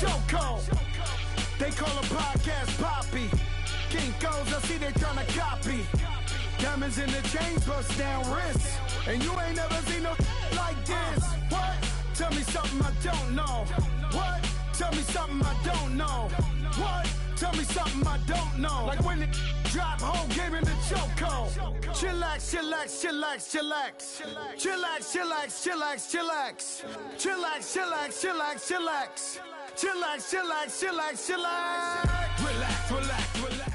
chokehold. They call a podcast Poppy. Kinkos, I see they tryna copy. Diamonds in the chains, bust down wrists. And you ain't never seen no like this. What? Tell me something I don't know. What? Tell me something I don't know. What? Tell me something I don't know. Like when it drop, whole game in the chokehold. Chillax, chillax, chillax, chillax. Chillax, chillax, chillax, chillax. Chillax, chillax, chillax, chillax. Chillax, chillax, chillax, chillax. Relax, relax, relax.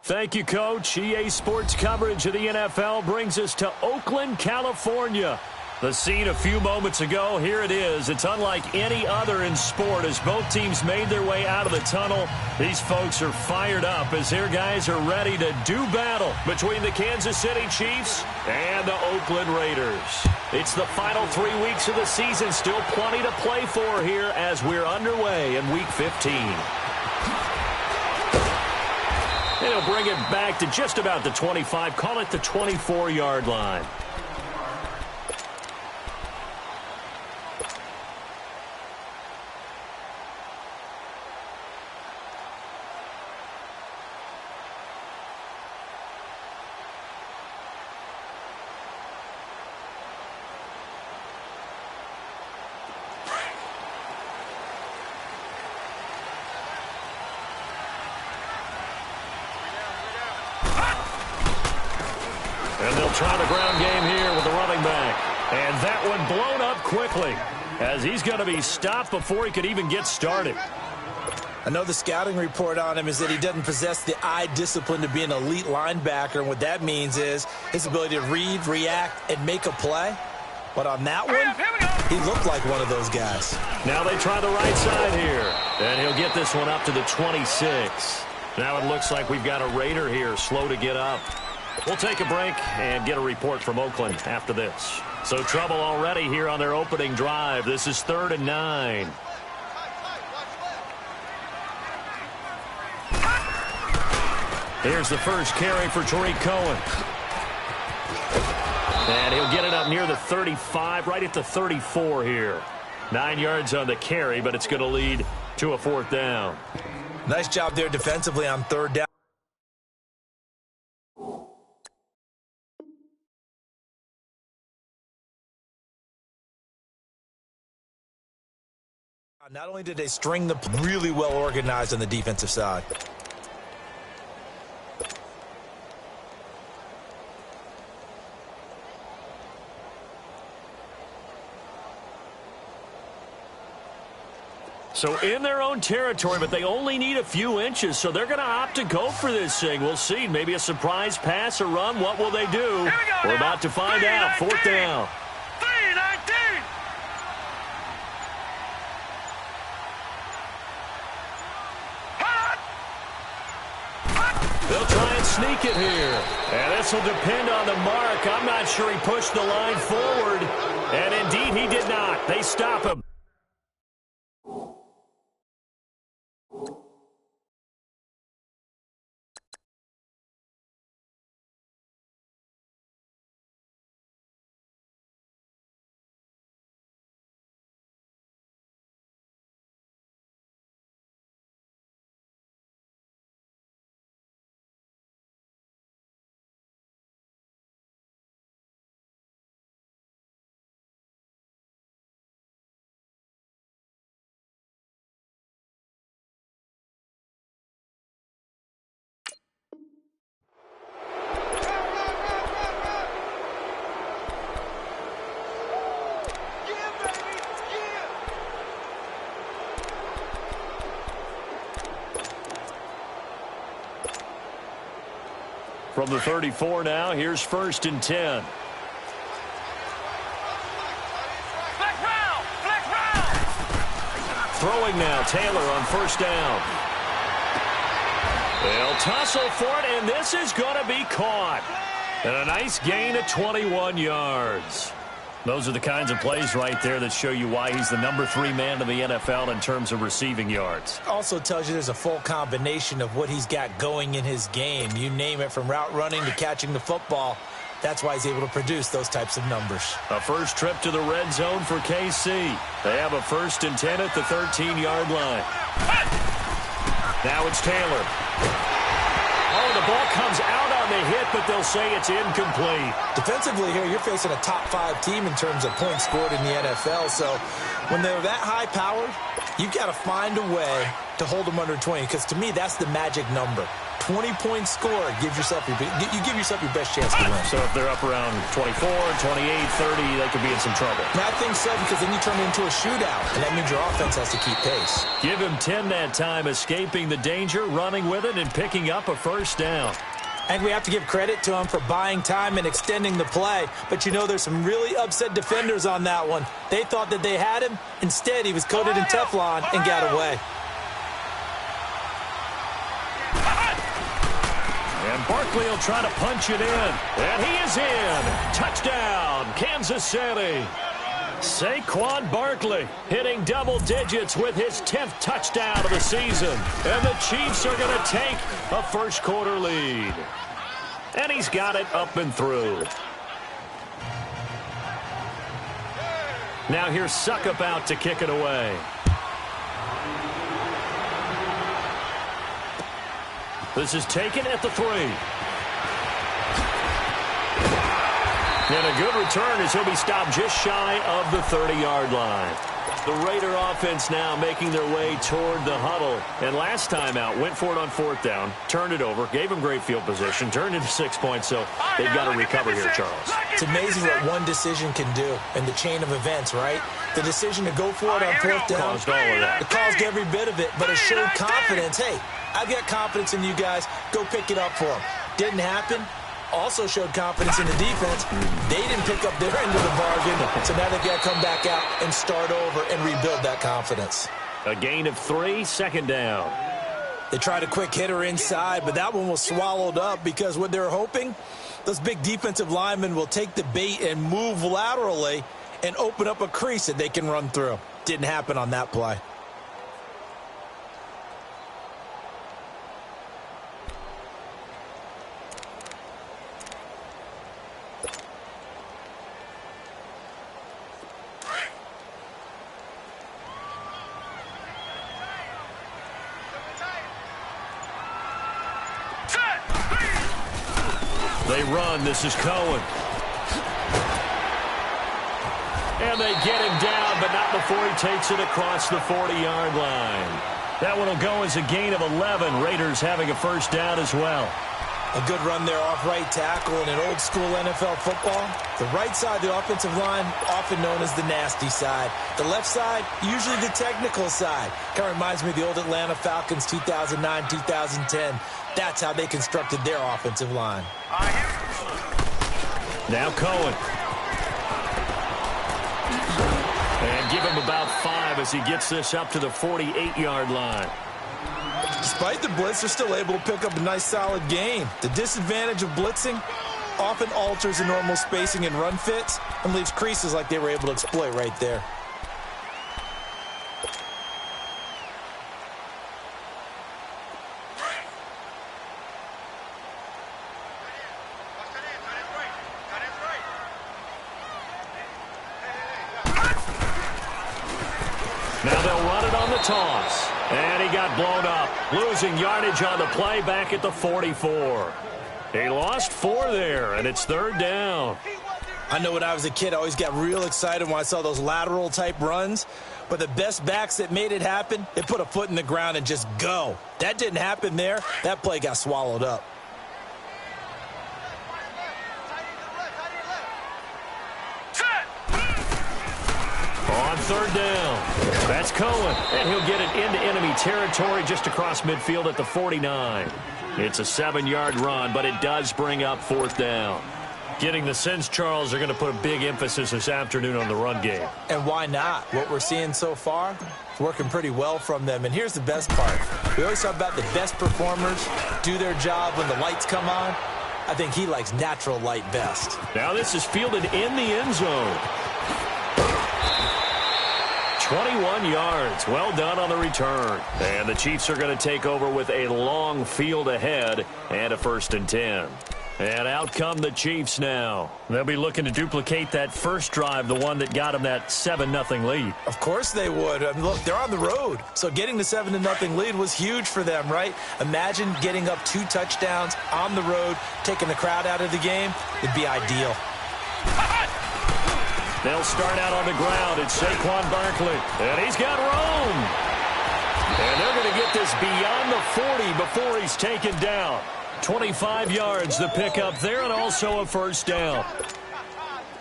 Thank you, Coach. EA Sports coverage of the NFL brings us to Oakland, California. The scene a few moments ago, here it is. It's unlike any other in sport as both teams made their way out of the tunnel. These folks are fired up as their guys are ready to do battle between the Kansas City Chiefs and the Oakland Raiders. It's the final 3 weeks of the season. Still plenty to play for here as we're underway in Week 15. And he'll bring it back to just about the 25, call it the 24-yard line. And they'll try the ground game here with the running back. And that one blown up quickly as he's going to be stopped before he could even get started. I know the scouting report on him is that he doesn't possess the eye discipline to be an elite linebacker. And what that means is his ability to read, react, and make a play. But on that one, he looked like one of those guys. Now they try the right side here. And he'll get this one up to the 26. Now it looks like we've got a Raider here slow to get up. We'll take a break and get a report from Oakland after this. So trouble already here on their opening drive. This is 3rd and 9. Here's the first carry for Tariq Cohen. And he'll get it up near the 35, right at the 34 here. 9 yards on the carry, but it's going to lead to a 4th down. Nice job there defensively on 3rd down. Not only did they string the really well organized on the defensive side. So in their own territory, but they only need a few inches, so they're going to opt to go for this thing. We'll see. Maybe a surprise pass or run. What will they do? We're about to find out. 4th down. 3-19. They'll try and sneak it here. And this will depend on the mark. I'm not sure he pushed the line forward. And indeed, he did not. They stop him. From the 34 now, here's 1st and 10. Throwing now, Taylor on 1st down. They'll tussle for it, and this is going to be caught. And a nice gain of 21 yards. Those are the kinds of plays right there that show you why he's the number 3 man in the NFL in terms of receiving yards. Also tells you there's a full combination of what he's got going in his game. You name it, from route running to catching the football. That's why he's able to produce those types of numbers. A first trip to the red zone for KC. They have a 1st and 10 at the 13-yard line. Now it's Taylor. Oh, the ball comes out on the hit, but they'll say it's incomplete. Defensively here, you're facing a top-5 team in terms of points scored in the NFL. So when they're that high-powered, you've got to find a way to hold them under 20, because to me, that's the magic number. 20-point score, you give yourself your best chance to win. So if they're up around 24, 28, 30, they could be in some trouble. I think so, because then you turn it into a shootout, and that means your offense has to keep pace. Give him 10 that time, escaping the danger, running with it, and picking up a first down. And we have to give credit to him for buying time and extending the play. But, you know, there's some really upset defenders on that one. They thought that they had him. Instead, he was coated in Teflon and got away. And Barkley will try to punch it in. And he is in. Touchdown, Kansas City. Saquon Barkley hitting double digits with his 10th touchdown of the season. And the Chiefs are going to take a first-quarter lead. And he's got it up and through. Now here's Suckup out to kick it away. This is taken at the 3. And a good return as he'll be stopped just shy of the 30-yard line. The Raider offense now making their way toward the huddle. And last time out, went for it on 4th down, turned it over, gave him great field position, turned into 6 points, so they've got to recover here, Charles. It's amazing what one decision can do in the chain of events, right? The decision to go for it on 4th down, caused all of that. It caused every bit of it, but it showed confidence. Hey, I've got confidence in you guys. Go pick it up for them. Didn't happen. Also showed confidence in the defense. They didn't pick up their end of the bargain, so now they've got to come back out and start over and rebuild that confidence. A gain of 3, 2nd down. They tried a quick hitter inside, but that one was swallowed up because what they're hoping, those big defensive linemen will take the bait and move laterally and open up a crease that they can run through. Didn't happen on that play. They run. This is Cohen. And they get him down, but not before he takes it across the 40-yard line. That one will go as a gain of 11. Raiders having a first down as well. A good run there off right tackle in an old-school NFL football. The right side of the offensive line, often known as the nasty side. The left side, usually the technical side. Kind of reminds me of the old Atlanta Falcons 2009, 2010. That's how they constructed their offensive line. Now Cohen. And give him about 5 as he gets this up to the 48-yard line. Despite the blitz, they're still able to pick up a nice solid gain. The disadvantage of blitzing often alters the normal spacing and run fits and leaves creases like they were able to exploit right there. Now they'll run it on the toss. And he got blown up. Losing yardage on the play back at the 44. He lost 4 there, and it's 3rd down. I know when I was a kid, I always got real excited when I saw those lateral-type runs. But the best backs that made it happen, they put a foot in the ground and just go. That didn't happen there. That play got swallowed up. On 3rd down, that's Cohen, and he'll get it into enemy territory just across midfield at the 49. It's a 7-yard run, but it does bring up 4th down. Getting the sense, Charles, are going to put a big emphasis this afternoon on the run game. And why not? What we're seeing so far, it's working pretty well from them. And here's the best part. We always talk about the best performers do their job when the lights come on. I think he likes natural light best. Now this is fielded in the end zone. 21 yards. Well done on the return. And the Chiefs are going to take over with a long field ahead and a 1st and 10. And out come the Chiefs now. They'll be looking to duplicate that first drive, the one that got them that 7-0 lead. Of course they would. I mean, look, they're on the road. So getting the 7-0 lead was huge for them, right? Imagine getting up 2 touchdowns on the road, taking the crowd out of the game. It'd be ideal. They'll start out on the ground. It's Saquon Barkley. And he's got room. And they're going to get this beyond the 40 before he's taken down. 25 yards the pickup there, and also a first down.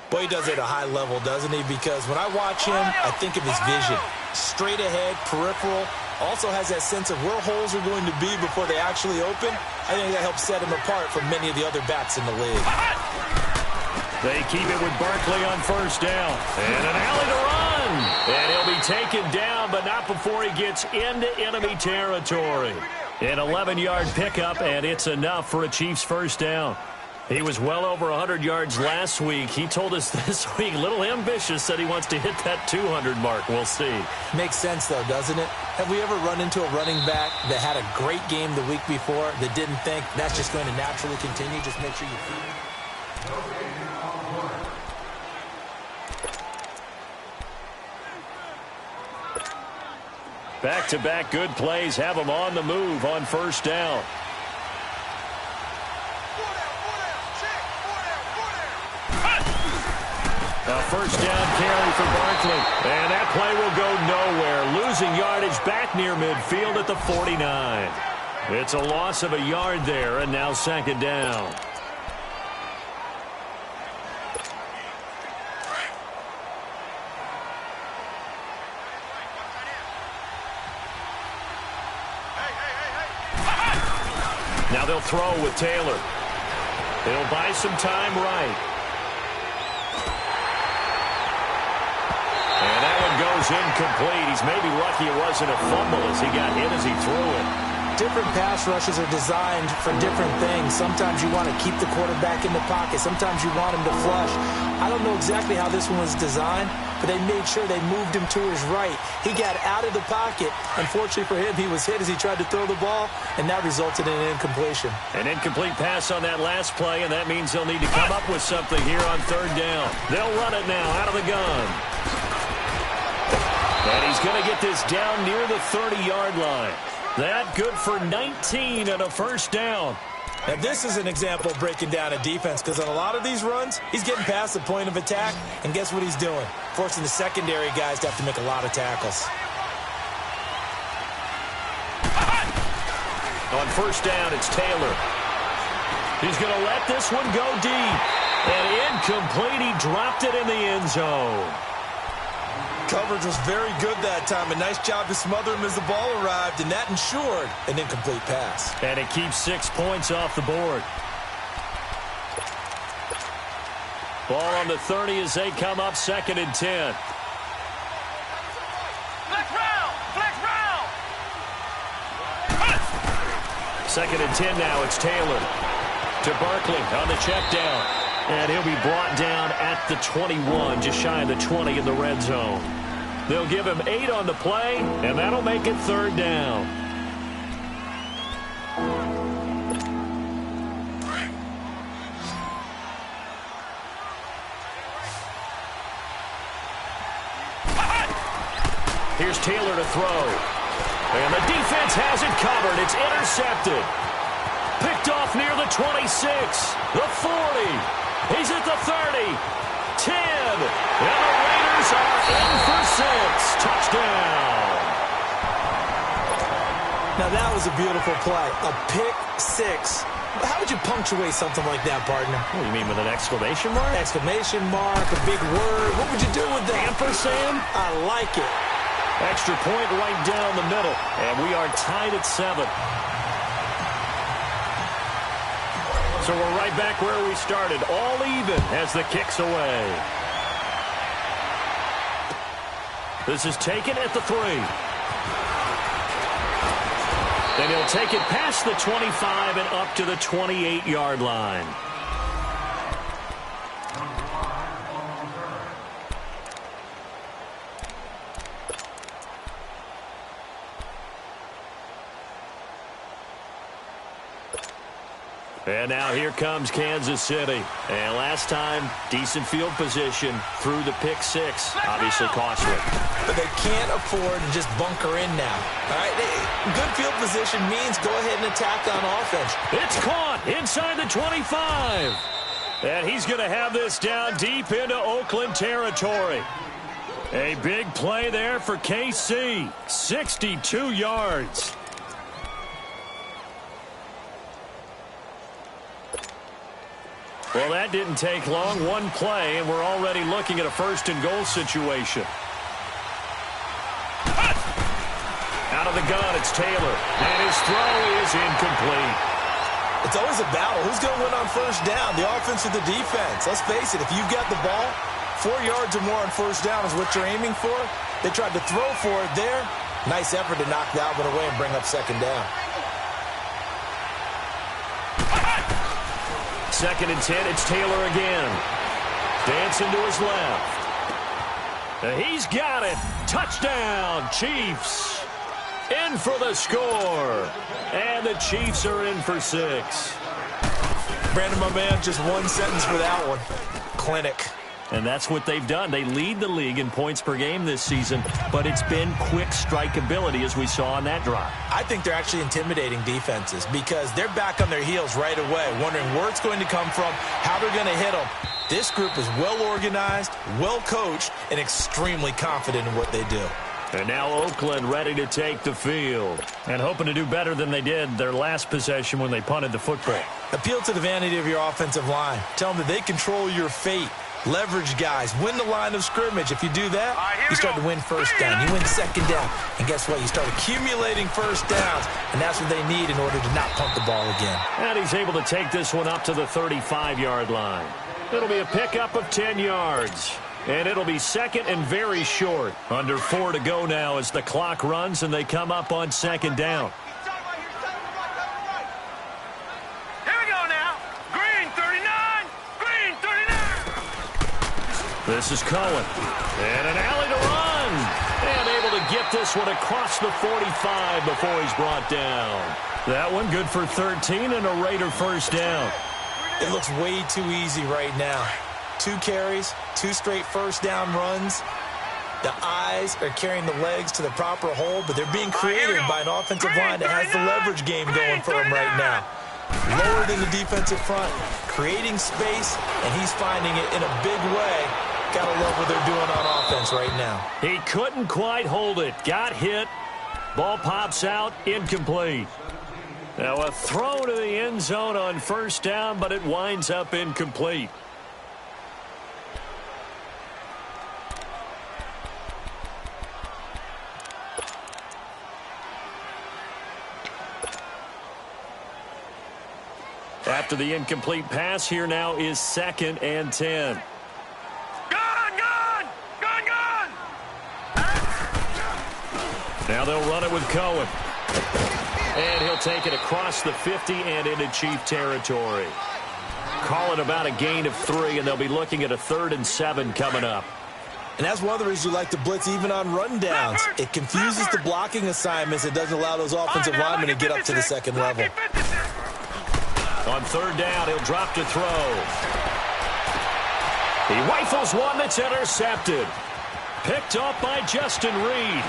Boy, he does it at a high level, doesn't he? Because when I watch him, I think of his vision. Straight ahead, peripheral. Also has that sense of where holes are going to be before they actually open. I think that helps set him apart from many of the other backs in the league. They keep it with Barkley on first down. And an alley to run. And he'll be taken down, but not before he gets into enemy territory. An 11-yard pickup, and it's enough for a Chiefs first down. He was well over 100 yards last week. He told us this week, a little ambitious, said he wants to hit that 200 mark. We'll see. Makes sense, though, doesn't it? Have we ever run into a running back that had a great game the week before that didn't think that's just going to naturally continue? Just make sure you feed him. Back-to-back good plays have them on the move on first down. A first down carry for Barkley. And that play will go nowhere. Losing yardage back near midfield at the 49. It's a loss of a yard there, and now second down. Now they'll throw with Taylor. He'll buy some time right. And that one goes incomplete. He's maybe lucky it wasn't a fumble as he got hit as he threw it. Different pass rushes are designed for different things. Sometimes you want to keep the quarterback in the pocket. Sometimes you want him to flush. I don't know exactly how this one was designed, but they made sure they moved him to his right. He got out of the pocket. Unfortunately for him, he was hit as he tried to throw the ball, and that resulted in an incompletion. An incomplete pass on that last play, and that means they'll need to come up with something here on third down. They'll run it now out of the gun. And he's going to get this down near the 30-yard line. That good for 19 and a first down. Now, this is an example of breaking down a defense because on a lot of these runs, he's getting past the point of attack, and guess what he's doing? Forcing the secondary guys to have to make a lot of tackles. On first down, it's Taylor. He's going to let this one go deep. And incomplete, he dropped it in the end zone. Coverage was very good that time. A nice job to smother him as the ball arrived, and that ensured an incomplete pass. And it keeps 6 points off the board. Ball on the 30 as they come up second and 10. Flex round! Second and 10 now. It's Taylor to Barkley on the check down. And he'll be brought down at the 21, just shy of the 20 in the red zone. They'll give him 8 on the play, and that'll make it third down. Here's Taylor to throw. And the defense has it covered. It's intercepted. Picked off near the 26, the 40. He's at the 30, 10, and the Raiders are in for 6. Touchdown. Now, that was a beautiful play. A pick 6. How would you punctuate something like that, partner? What do you mean, with an exclamation mark? Exclamation mark, a big word. What would you do with that? Ampersand? I like it. Extra point right down the middle, and we are tied at 7. So we're right back where we started, all even as the kick's away. This is taken at the 3. And he'll take it past the 25 and up to the 28-yard line. And now here comes Kansas City. And last time, decent field position through the pick six. Obviously costly. But they can't afford to just bunker in now. All right, good field position means go ahead and attack on offense. It's caught inside the 25. And he's going to have this down deep into Oakland territory. A big play there for KC. 62 yards. Well, that didn't take long. One play, and we're already looking at a first-and-goal situation. Out of the gun, it's Taylor. And his throw is incomplete. It's always a battle. Who's going to win on first down, the offense or the defense? Let's face it, if you've got the ball, 4 yards or more on first down is what you're aiming for. They tried to throw for it there. Nice effort to knock that one away and bring up second down. 2nd and 10, it's Taylor again. Dancing to his left. He's got it. Touchdown, Chiefs. In for the score. And the Chiefs are in for 6. Brandon, my man, just one sentence for that one. Clinic. And that's what they've done. They lead the league in points per game this season, but it's been quick strike ability as we saw on that drive. I think they're actually intimidating defenses because they're back on their heels right away, wondering where it's going to come from, how they're going to hit them. This group is well organized, well coached, and extremely confident in what they do. And now Oakland ready to take the field and hoping to do better than they did their last possession when they punted the football. Appeal to the vanity of your offensive line. Tell them that they control your fate. Leverage guys. Win the line of scrimmage. If you do that, you start to win first down. You win second down. And guess what? You start accumulating first downs. And that's what they need in order to not punt the ball again. And he's able to take this one up to the 35-yard line. It'll be a pickup of 10 yards. And it'll be second and very short. Under 4 to go now as the clock runs and they come up on second down. This is Cohen. And an alley to run. And able to get this one across the 45 before he's brought down. That one good for 13 and a Raider first down. It looks way too easy right now. 2 carries, 2 straight first down runs. The eyes are carrying the legs to the proper hole, but they're being created by an offensive line that has the leverage game going for them right now. Lower than the defensive front, creating space, and he's finding it in a big way. Gotta love what they're doing on offense right now. He couldn't quite hold it. Got hit. Ball pops out. Incomplete. Now a throw to the end zone on first down, but it winds up incomplete. After the incomplete pass, here now is 2nd and 10. Now they'll run it with Cohen. And he'll take it across the 50 and into Chief territory. Call it about a gain of 3, and they'll be looking at a 3rd and 7 coming up. And that's one of the reasons you like to blitz even on rundowns. It confuses the blocking assignments. It doesn't allow those offensive linemen to get up to the second level. On 3rd down, he'll drop to throw. He rifles one that's intercepted. Picked off by Justin Reed.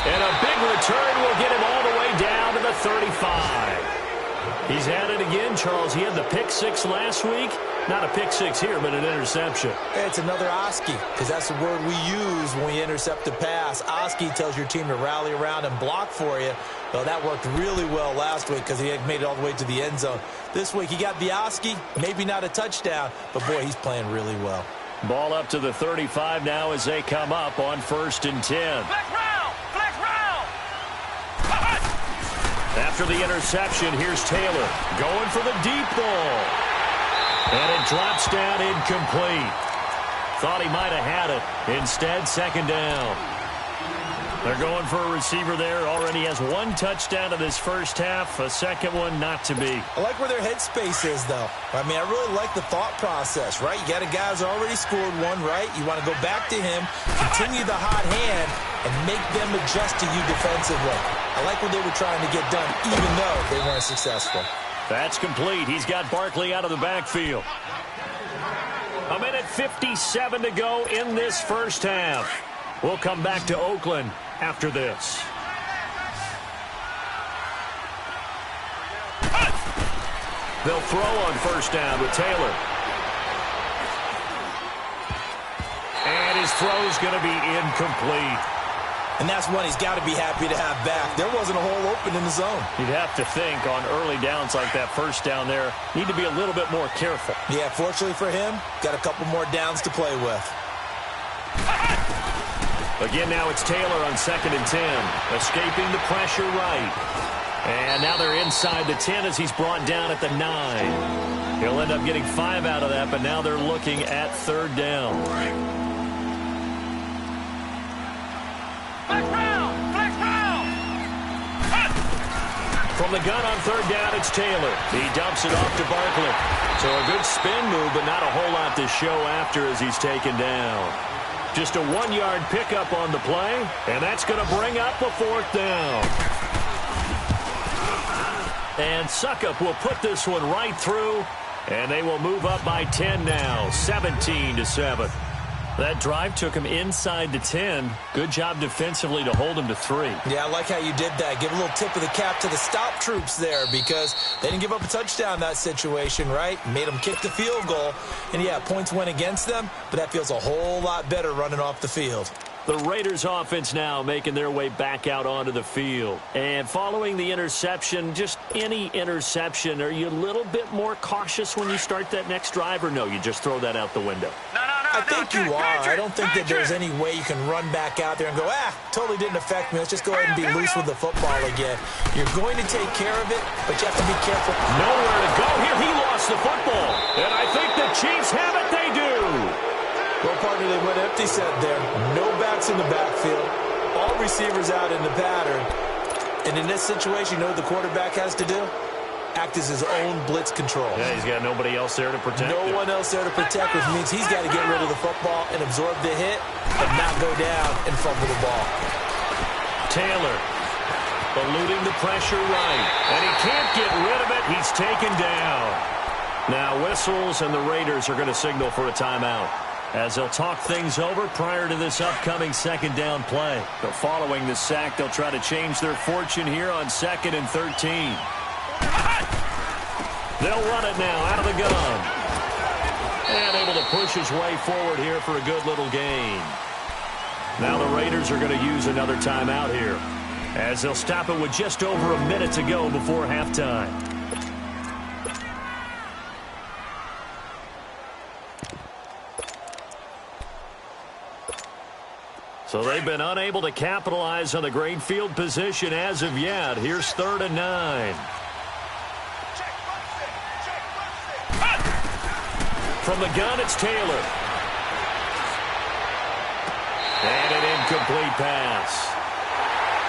And a big return will get him all the way down to the 35. He's had it again, Charles. He had the pick 6 last week. Not a pick 6 here, but an interception. It's another Oski, because that's the word we use when we intercept a pass. Oski tells your team to rally around and block for you. Well, that worked really well last week because he had made it all the way to the end zone. This week he got the Oski, maybe not a touchdown, but boy, he's playing really well. Ball up to the 35 now as they come up on 1st and 10. Flex round! Flex round! After the interception, here's Taylor going for the deep ball. And it drops down incomplete. Thought he might have had it. Instead, 2nd down. They're going for a receiver there. Already has 1 touchdown in this first half. A second one not to be. I like where their headspace is, though. I mean, I really like the thought process, right? You got a guy who's already scored 1, right? You want to go back to him, continue the hot hand, and make them adjust to you defensively. I like what they were trying to get done, even though they weren't successful. That's complete. He's got Barkley out of the backfield. 1:57 to go in this first half. We'll come back to Oakland after this. They'll throw on first down with Taylor. And his throw's going to be incomplete. And that's one he's got to be happy to have back. There wasn't a hole open in the zone. You'd have to think on early downs like that first down there, need to be a little bit more careful. Yeah, fortunately for him, got a couple more downs to play with. Again, now it's Taylor on 2nd and 10. Escaping the pressure right. And now they're inside the 10 as he's brought down at the 9. He'll end up getting 5 out of that, but now they're looking at 3rd down. From the gun on 3rd down, it's Taylor. He dumps it off to Barkley. So a good spin move, but not a whole lot to show after as he's taken down. Just a 1-yard pickup on the play, and that's going to bring up a 4th down. And Suckup will put this one right through, and they will move up by 10 now, 17-7. That drive took him inside the 10. Good job defensively to hold him to 3. Yeah, I like how you did that. Give a little tip of the cap to the stop troops there because they didn't give up a touchdown in that situation, right? Made them kick the field goal. And, yeah, points went against them, but that feels a whole lot better running off the field. The Raiders offense now making their way back out onto the field. And following the interception, just any interception, are you a little bit more cautious when you start that next drive, or no, you just throw that out the window? I think you are. I don't think that there's any way you can run back out there and go, totally didn't affect me. Let's just go ahead and be loose with the football again. You're going to take care of it, but you have to be careful. Nowhere to go here. He lost the football. And I think the Chiefs have it. They do. Well, partner, they went empty set there. No backs in the backfield. All receivers out in the pattern. And in this situation, you know what the quarterback has to do? Act as his own blitz control. Yeah, he's got nobody else there to protect him. No one else there to protect, which means he's got to get rid of the football and absorb the hit and not go down and fumble the ball. Taylor eluding the pressure right. And he can't get rid of it. He's taken down. Now whistles, and the Raiders are going to signal for a timeout as they'll talk things over prior to this upcoming 2nd down play. But following the sack, they'll try to change their fortune here on 2nd and 13. They'll run it now out of the gun. And able to push his way forward here for a good little gain. Now the Raiders are going to use another timeout here as they'll stop it with just over a minute to go before halftime. So they've been unable to capitalize on the great field position as of yet. Here's 3rd and 9. From the gun, it's Taylor. And an incomplete pass.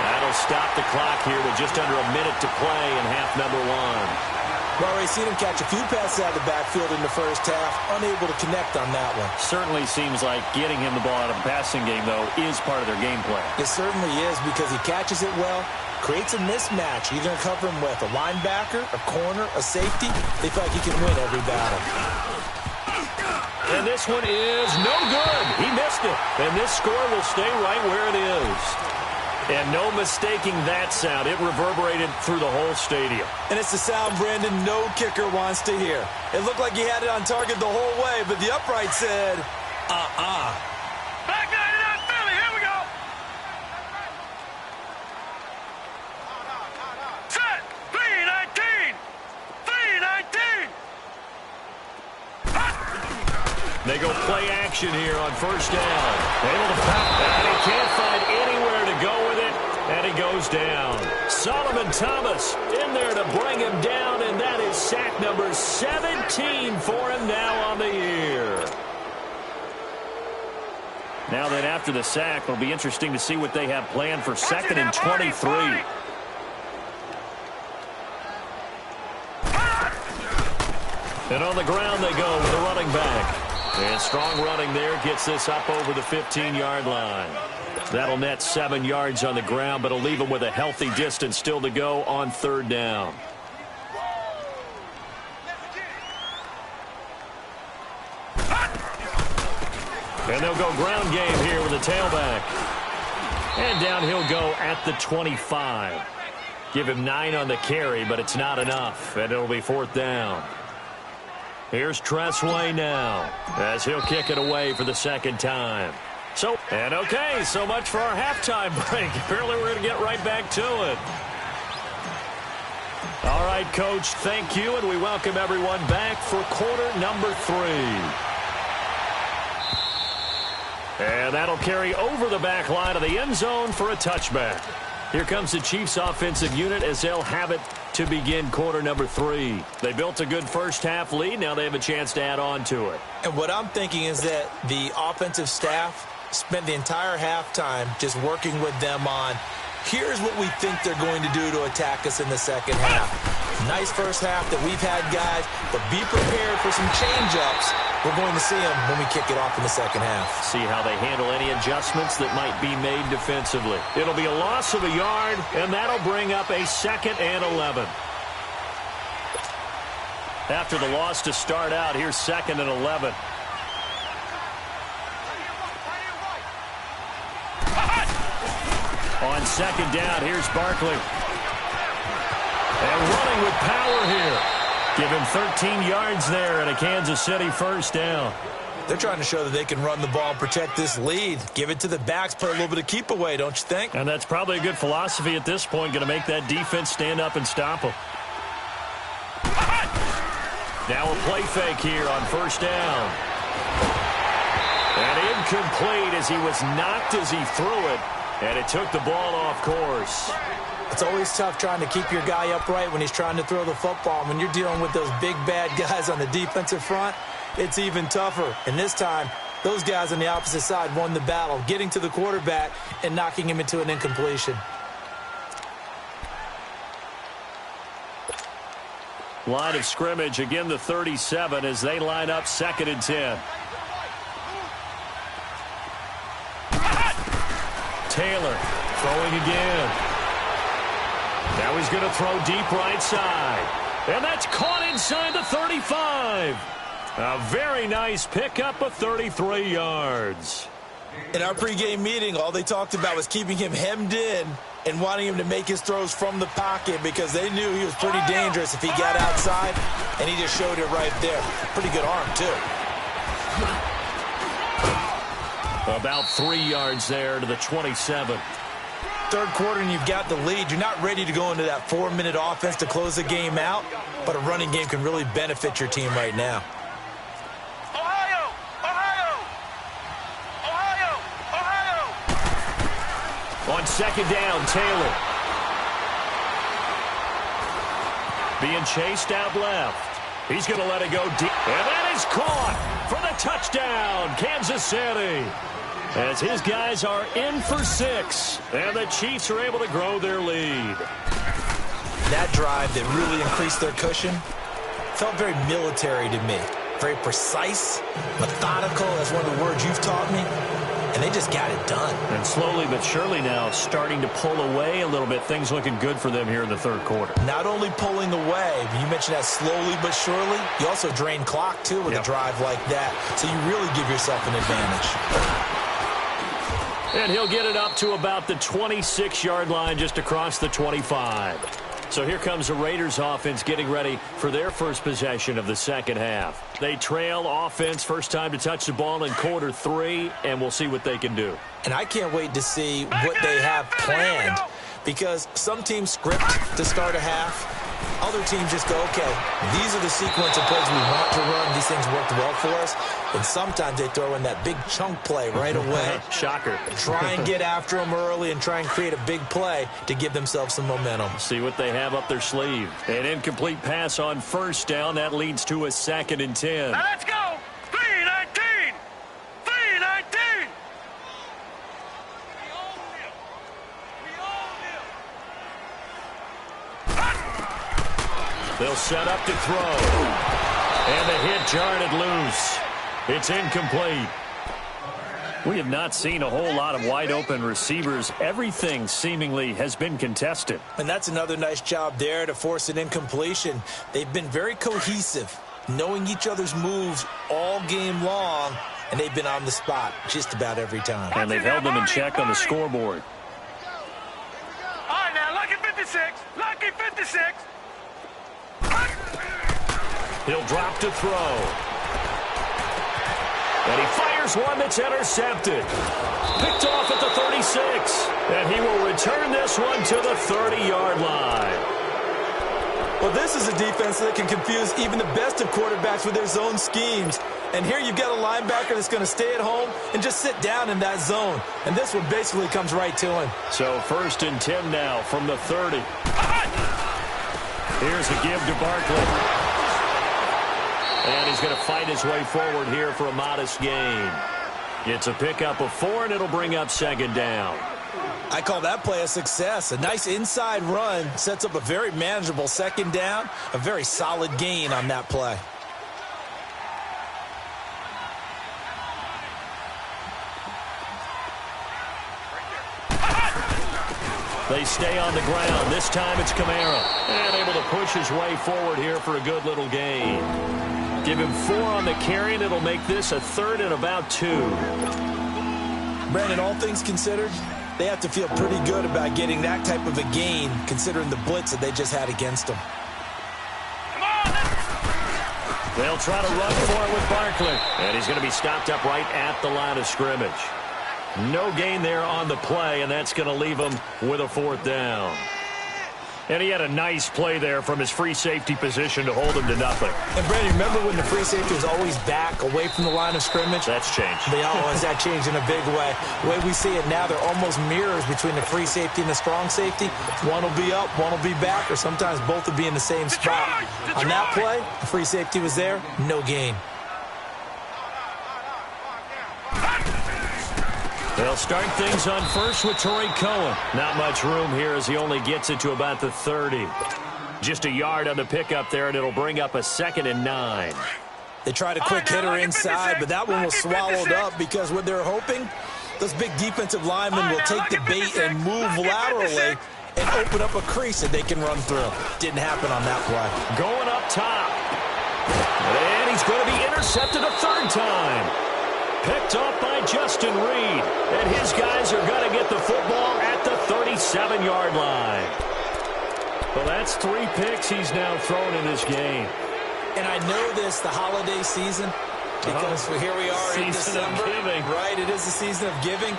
That'll stop the clock here with just under a minute to play in half number 1. Well, we've seen him catch a few passes out of the backfield in the first half, unable to connect on that one. Certainly seems like getting him the ball out of the passing game, though, is part of their game plan. It certainly is because he catches it well, creates a mismatch. You're going to cover him with a linebacker, a corner, a safety. They feel like he can win every battle. And this one is no good. He missed it. And this score will stay right where it is. And no mistaking that sound. It reverberated through the whole stadium. And it's the sound Brandon no kicker wants to hear. It looked like he had it on target the whole way, but the upright said, Back 99 Philly, here we go. Set, 319. 319. They go play action here on first down. Able to pop, and he can't find anywhere to go with it, and he goes down. Solomon Thomas in there to bring him down, and that is sack number 17 for him now on the year. Now that after the sack, it'll be interesting to see what they have planned for 2nd and 23. And on the ground they go with the running back. And strong running there gets this up over the 15-yard line. That'll net 7 yards on the ground, but it'll leave him with a healthy distance still to go on 3rd down. And they'll go ground game here with a tailback. And down he'll go at the 25. Give him 9 on the carry, but it's not enough. And it'll be 4th down. Here's Tressway now as he'll kick it away for the 2nd time. So much for our halftime break. Apparently we're going to get right back to it. All right, Coach, thank you, and we welcome everyone back for quarter number 3. And that'll carry over the back line of the end zone for a touchback. Here comes the Chiefs offensive unit as they'll have it to begin quarter number 3. They built a good first half lead. Now they have a chance to add on to it. And what I'm thinking is that the offensive staff spent the entire halftime just working with them on, here's what we think they're going to do to attack us in the second half. Nice first half that we've had, guys, but be prepared for some change-ups. We're going to see them when we kick it off in the second half. See how they handle any adjustments that might be made defensively. It'll be a loss of a yard, and that'll bring up a 2nd and 11. After the loss to start out, here's 2nd and 11. On 2nd down, here's Barkley. And running with power here. Give him 13 yards there and a Kansas City 1st down. They're trying to show that they can run the ball and protect this lead. Give it to the backs, play a little bit of keep away, don't you think? And that's probably a good philosophy at this point, going to make that defense stand up and stop them. Now a play fake here on 1st down. And incomplete as he was knocked as he threw it. And it took the ball off course. It's always tough trying to keep your guy upright when he's trying to throw the football. When you're dealing with those big, bad guys on the defensive front, it's even tougher. And this time, those guys on the opposite side won the battle, getting to the quarterback and knocking him into an incompletion. Line of scrimmage, again the 37 as they line up 2nd and 10. Taylor throwing again. Now he's going to throw deep right side. And that's caught inside the 35. A very nice pickup of 33 yards. In our pregame meeting, all they talked about was keeping him hemmed in and wanting him to make his throws from the pocket because they knew he was pretty dangerous if he got outside, and he just showed it right there. Pretty good arm, too. About 3 yards there to the 27. Third quarter and you've got the lead. You're not ready to go into that 4-minute offense to close the game out, but a running game can really benefit your team right now. Ohio! Ohio! Ohio! Ohio! On 2nd down, Taylor. Being chased out left. He's going to let it go deep. And that is caught for the touchdown, Kansas City. As his guys are in for 6, and the Chiefs are able to grow their lead. That drive that really increased their cushion felt very military to me. Very precise, methodical, that's one of the words you've taught me. And they just got it done. And slowly but surely now starting to pull away a little bit. Things looking good for them here in the third quarter. Not only pulling away, but you mentioned that slowly but surely. You also drain clock, too, with a drive like that. So you really give yourself an advantage. And he'll get it up to about the 26-yard line just across the 25. So here comes the Raiders offense getting ready for their first possession of the second half. They trail offense, first time to touch the ball in quarter 3, and we'll see what they can do. And I can't wait to see what they have planned, because some teams script to start a half. Other teams just go, okay, these are the sequence of plays we want to run. These things worked well for us. And sometimes they throw in that big chunk play right away. Shocker. Try and get after them early and try and create a big play to give themselves some momentum. See what they have up their sleeve. An incomplete pass on first down. That leads to a 2nd and 10. Now let's go. 3-19. 3-19. They'll set up to throw. And the hit jarred it loose. It's incomplete. We have not seen a whole lot of wide-open receivers. Everything seemingly has been contested. And that's another nice job there to force an incompletion. They've been very cohesive, knowing each other's moves all game long, and they've been on the spot just about every time. And they've held them in check on the scoreboard. All right, now, lucky 56. Lucky 56. He'll drop to throw. And he fires one that's intercepted. Picked off at the 36. And he will return this one to the 30-yard line. Well, this is a defense that can confuse even the best of quarterbacks with their zone schemes. And here you've got a linebacker that's going to stay at home and just sit down in that zone. And this one basically comes right to him. So 1st and 10 now from the 30. Here's a give to Barkley. And he's going to fight his way forward here for a modest gain. It's a pickup of 4, and it'll bring up 2nd down. I call that play a success. A nice inside run sets up a very manageable 2nd down. A very solid gain on that play. They stay on the ground. This time it's Kamara. And able to push his way forward here for a good little gain. Give him 4 on the carry, and it'll make this a 3rd and about 2. Brandon, all things considered, they have to feel pretty good about getting that type of a gain, considering the blitz that they just had against them. They'll try to run for it with Barkley. And he's going to be stopped up right at the line of scrimmage. No gain there on the play, and that's going to leave him with a 4th down. And he had a nice play there from his free safety position to hold him to nothing. And, Brandon, remember when the free safety was always back, away from the line of scrimmage? That's changed. They always that changed in a big way. The way we see it now, they're almost mirrors between the free safety and the strong safety. One will be up, one will be back, or sometimes both will be in the same spot. On that play, the free safety was there, no gain. They'll start things on first with Torrey Cohen. Not much room here as he only gets it to about the 30. Just a yard on the pickup there, and it'll bring up a 2nd and 9. They tried a quick hitter inside, but that one was swallowed up because what they're hoping, those big defensive linemen will take the bait and move laterally and open up a crease that they can run through. Didn't happen on that play. Going up top. And he's going to be intercepted a 3rd time. Picked off by Justin Reed. And his guys are going to get the football at the 37-yard line. Well, that's 3 picks he's now thrown in this game. And I know this, the holiday season, because here we are in December. Right, it is the season of giving.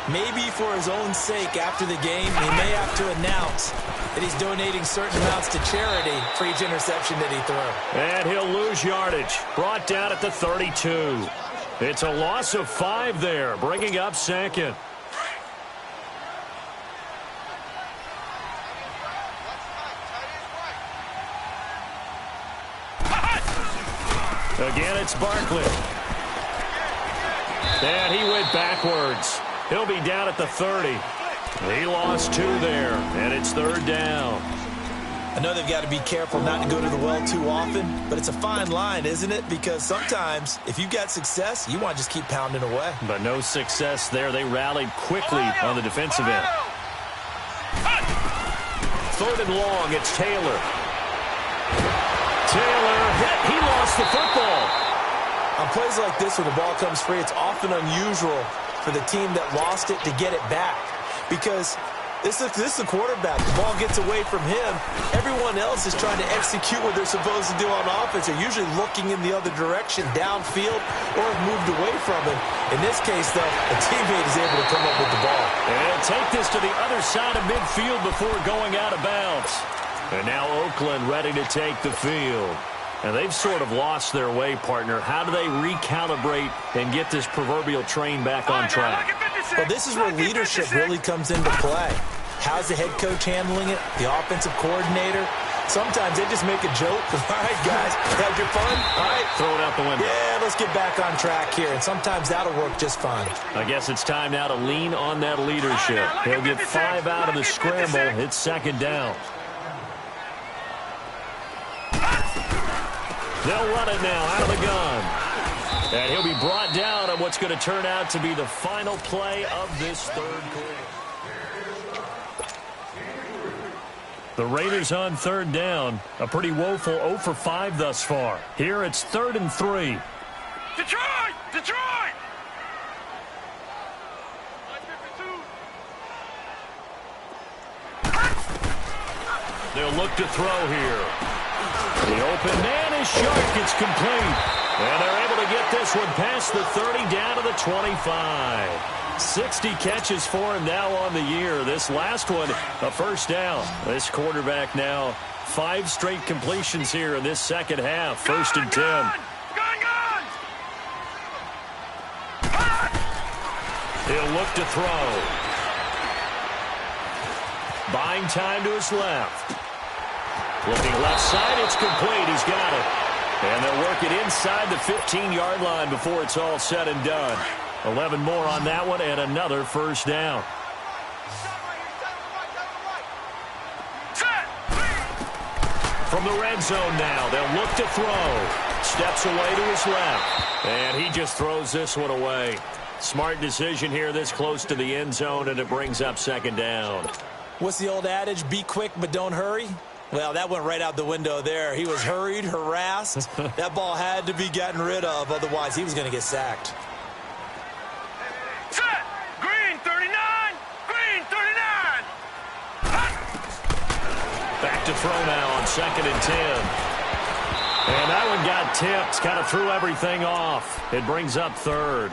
Maybe for his own sake after the game, he may have to announce that he's donating certain amounts to charity for each interception that he threw. And he'll lose yardage. Brought down at the 32. It's a loss of 5 there, bringing up 2nd. Again, it's Barkley. And he went backwards. He'll be down at the 30. He lost 2 there, and it's 3rd down. I know they've got to be careful not to go to the well too often, but it's a fine line, isn't it? Because sometimes, if you've got success, you want to just keep pounding away. But no success there. They rallied quickly on the defensive end. 3rd and long, it's Taylor. Taylor hit. He lost the football. On plays like this where the ball comes free, it's often unusual for the team that lost it to get it back. Because this is the quarterback. The ball gets away from him. Everyone else is trying to execute what they're supposed to do on offense. They're usually looking in the other direction, downfield, or have moved away from him. In this case, though, a teammate is able to come up with the ball. And he'll take this to the other side of midfield before going out of bounds. And now Oakland ready to take the field. And they've sort of lost their way, partner. How do they recalibrate and get this proverbial train back on track? Well, this is where leadership really comes into play. How's the head coach handling it? The offensive coordinator? Sometimes they just make a joke. All right, guys, had your fun? All right. Throw it out the window. Yeah, let's get back on track here. And sometimes that'll work just fine. I guess it's time now to lean on that leadership. He'll get 5 out of the scramble. It's 2nd down. They'll run it now out of the gun. And he'll be brought down on what's going to turn out to be the final play of this 3rd quarter. The Raiders on 3rd down. A pretty woeful 0 for 5 thus far. Here it's 3rd and 3. Detroit! Detroit! They'll look to throw here. The open man is short. It's complete. And they're able to get this one past the 30 down to the 25. 60 catches for him now on the year. This last one, a first down. This quarterback now 5 straight completions here in this second half. First and 10. He'll look to throw. Buying time to his left. Looking left side, it's complete. He's got it. And they'll work it inside the 15-yard line before it's all said and done. 11 more on that one and another first down. From the red zone now, they'll look to throw. Steps away to his left. And he just throws this one away. Smart decision here this close to the end zone, and it brings up second down. What's the old adage? Be quick, but don't hurry. Well, that went right out the window there. He was hurried, harassed. That ball had to be gotten rid of, otherwise he was going to get sacked. Set! Green 39! Green 39! Back to throw now on second and 10. And that one got tipped, kind of threw everything off. It brings up third.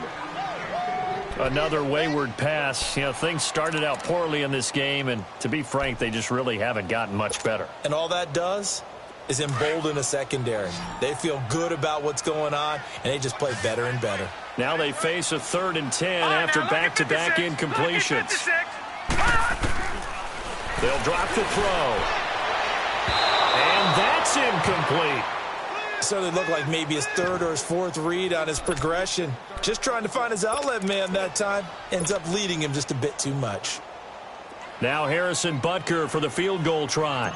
Another wayward pass. You know, things started out poorly in this game, and to be frank, they just really haven't gotten much better. And all that does is embolden a secondary. They feel good about what's going on, and they just play better and better. Now they face a third and 10 after back-to-back incompletions. They'll drop the throw. And that's incomplete. Certainly looked like maybe his third or his fourth read on his progression. Just trying to find his outlet man that time. Ends up leading him just a bit too much. Now Harrison Butker for the field goal try.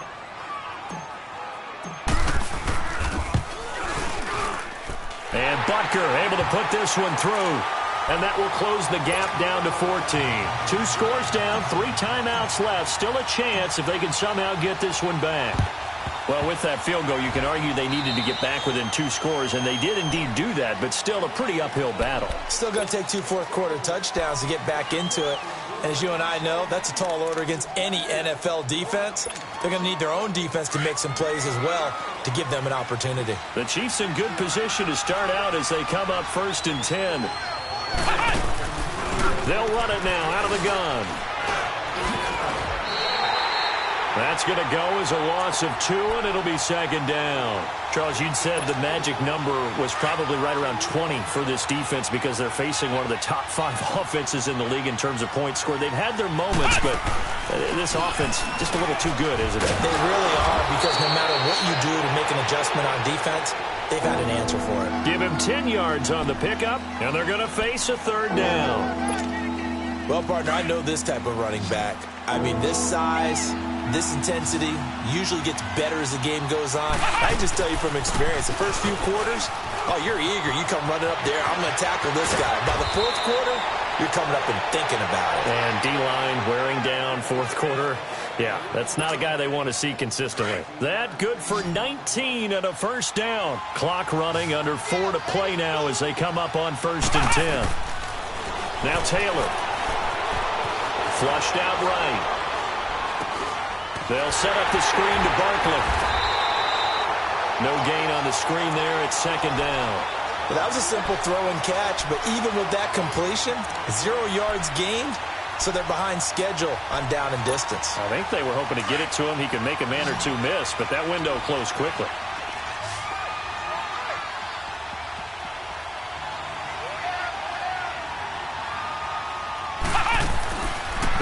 And Butker able to put this one through. And that will close the gap down to 14. 2 scores down, 3 timeouts left. Still a chance if they can somehow get this one back. Well, with that field goal, you can argue they needed to get back within 2 scores, and they did indeed do that, but still a pretty uphill battle. Still going to take 2 fourth-quarter touchdowns to get back into it. And as you and I know, that's a tall order against any NFL defense. They're going to need their own defense to make some plays as well to give them an opportunity. The Chiefs in good position to start out as they come up first and 10. They'll run it now out of the gun. That's going to go as a loss of 2, and it'll be second down. Charles, you'd said the magic number was probably right around 20 for this defense because they're facing one of the top 5 offenses in the league in terms of points scored. They've had their moments, but this offense just a little too good, isn't it? They really are, because no matter what you do to make an adjustment on defense, they've had an answer for it. Give him 10 yards on the pickup, and they're going to face a third down. Well, partner, I know this type of running back. I mean, this size, this intensity usually gets better as the game goes on. I just tell you from experience, the first few quarters, oh, you're eager. You come running up there, I'm going to tackle this guy. By the fourth quarter, you're coming up and thinking about it. And D-line wearing down fourth quarter. Yeah, that's not a guy they want to see consistently. That good for 19 and a first down. Clock running under 4 to play now as they come up on first and 10. Now Taylor. Flushed out right. They'll set up the screen to Barkley. No gain on the screen there. It's second down. Well, that was a simple throw and catch, but even with that completion, 0 yards gained, so they're behind schedule on down and distance. I think they were hoping to get it to him. He could make a man or 2 miss, but that window closed quickly.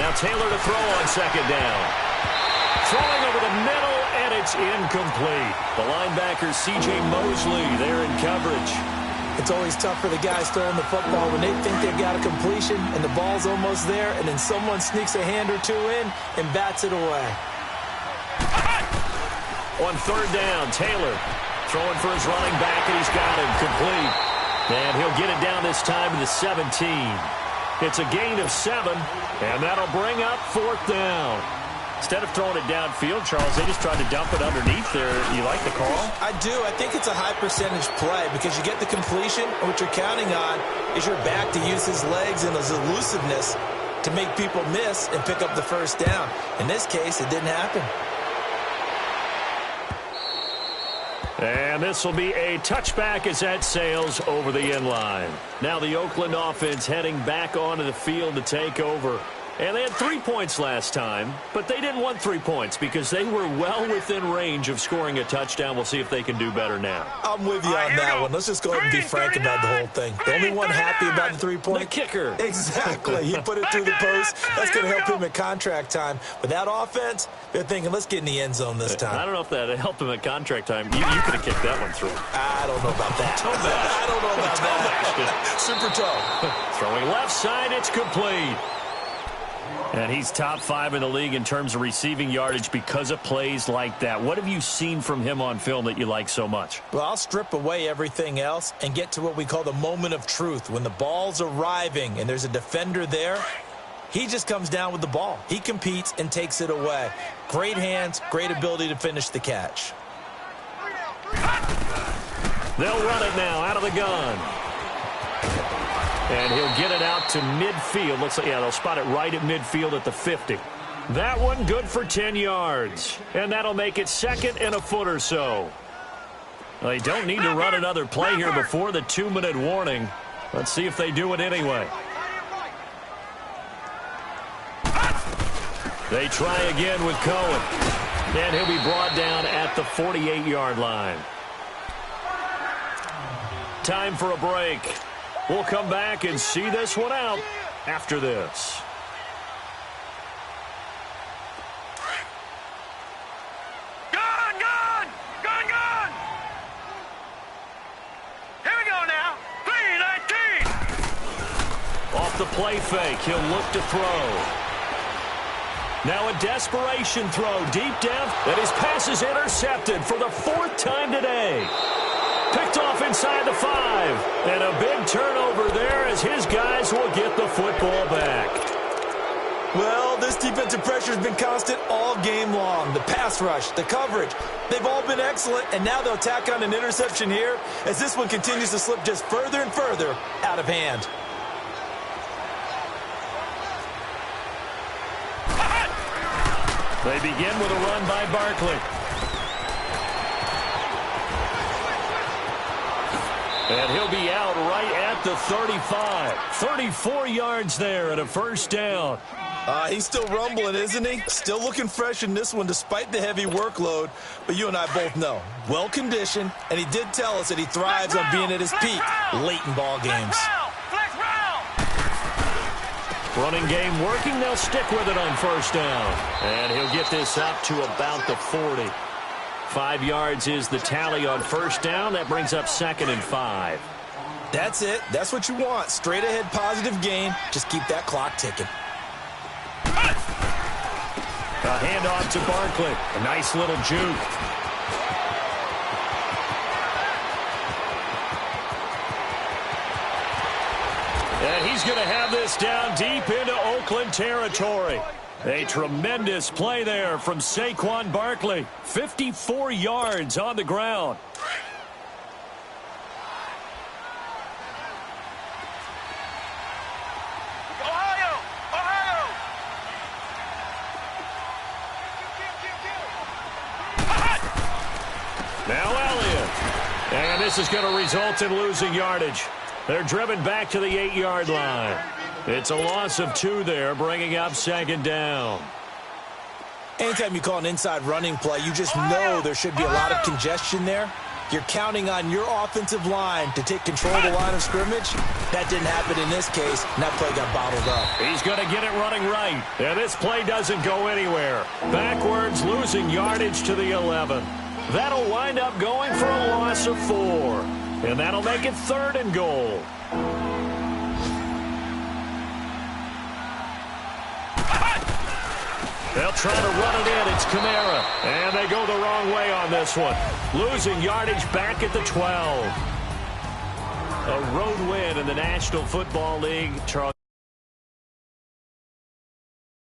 Now Taylor to throw on second down. Throwing over the middle, and it's incomplete. The linebacker, C.J. Mosley, there in coverage. It's always tough for the guys throwing the football when they think they've got a completion and the ball's almost there, and then someone sneaks a hand or 2 in and bats it away. On third down, Taylor throwing for his running back, and he's got him complete. And he'll get it down this time to the 17. It's a gain of 7, and that'll bring up fourth down. Instead of throwing it downfield, Charles, they just tried to dump it underneath there. You like the call? I do. I think it's a high percentage play because you get the completion, and what you're counting on is your back to use his legs and his elusiveness to make people miss and pick up the first down. In this case, it didn't happen. And this will be a touchback as that sails over the end line. Now the Oakland offense heading back onto the field to take over. And they had 3 points last time, but they didn't want 3 points because they were well within range of scoring a touchdown. We'll see if they can do better now. I'm with you on that one. Let's just go ahead and be frank about the whole thing. The only one happy about the 3-point? The kicker. Exactly. He put it through the post. That's going to help him at contract time. But that offense, they're thinking, let's get in the end zone this time. I don't know if that helped him at contract time. You could have kicked that one through. I don't know about that. I don't know about that. Super toe. Throwing left side, it's complete. And he's top 5 in the league in terms of receiving yardage because of plays like that. What have you seen from him on film that you like so much? Well, I'll strip away everything else and get to what we call the moment of truth. When the ball's arriving and there's a defender there, he just comes down with the ball. He competes and takes it away. Great hands, great ability to finish the catch. They'll run it now out of the gun. And he'll get it out to midfield. Looks like, yeah, they'll spot it right at midfield at the 50. That one good for 10 yards. And that'll make it second and a foot or so. They don't need to run another play here before the 2-minute warning. Let's see if they do it anyway. They try again with Cohen. And he'll be brought down at the 48-yard line. Time for a break. We'll come back and see this one out after this. Gun, gun! Gun, gun! Here we go now. 3-19. Off the play fake, he'll look to throw. Now a desperation throw deep down, and his pass is intercepted for the 4th time today. Picked off inside the 5. And a big turnover there as his guys will get the football back. Well, this defensive pressure has been constant all game long. The pass rush, the coverage, they've all been excellent, and now they'll tack on an interception here as this one continues to slip just further and further out of hand. They begin with a run by Barkley. And he'll be out right at the 35. 34 yards there and a first down. He's still rumbling, isn't he? Still looking fresh in this one despite the heavy workload. But you and I both know, well-conditioned, and he did tell us that he thrives on being at his peak late in ball games. Running game working. They'll stick with it on first down. And he'll get this up to about the 40. 5 yards is the tally on first down. That brings up 2nd and 5. That's it. That's what you want. Straight ahead positive gain. Just keep that clock ticking. A handoff to Barkley. A nice little juke. And he's going to have this down deep into Oakland territory. A tremendous play there from Saquon Barkley. 54 yards on the ground. Ohio! Ohio! Now Elliott. And this is going to result in losing yardage. They're driven back to the 8-yard line. It's a loss of 2 there, bringing up 2nd down. Anytime you call an inside running play, you just know there should be a lot of congestion there. You're counting on your offensive line to take control of the line of scrimmage. That didn't happen in this case, and that play got bottled up. He's going to get it running right. And this play doesn't go anywhere. Backwards, losing yardage to the 11. That'll wind up going for a loss of 4. And that'll make it 3rd and goal. They'll try to run it in. It's Kamara. And they go the wrong way on this one. Losing yardage back at the 12. A road win in the National Football League. Charles.